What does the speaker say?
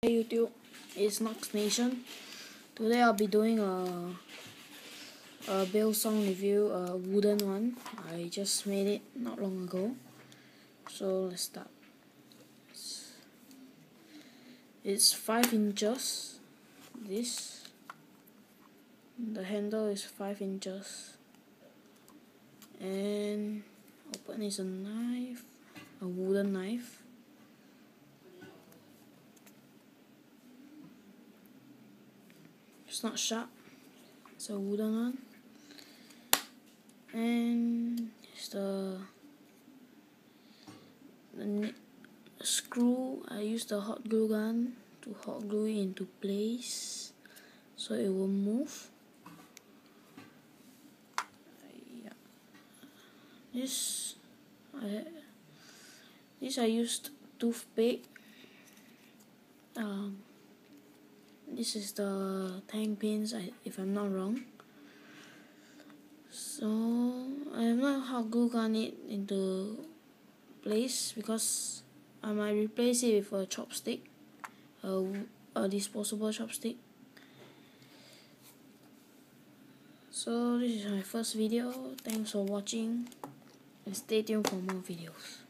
Hey YouTube, it's Nox Nation. Today I'll be doing a Balisong review, a wooden one. I just made it not long ago. So let's start. It's 5 inches. The handle is 5 inches. And open is a knife, a wooden knife. It's not sharp, it's a wooden one. And it's the screw. I use the hot glue gun to hot glue it into place so it will move. Yeah. This I used toothpick. This is the tank pins, if I'm not wrong. So I have not hot glue gun it into place because I might replace it with a chopstick, a disposable chopstick. So this is my first video. Thanks for watching and stay tuned for more videos.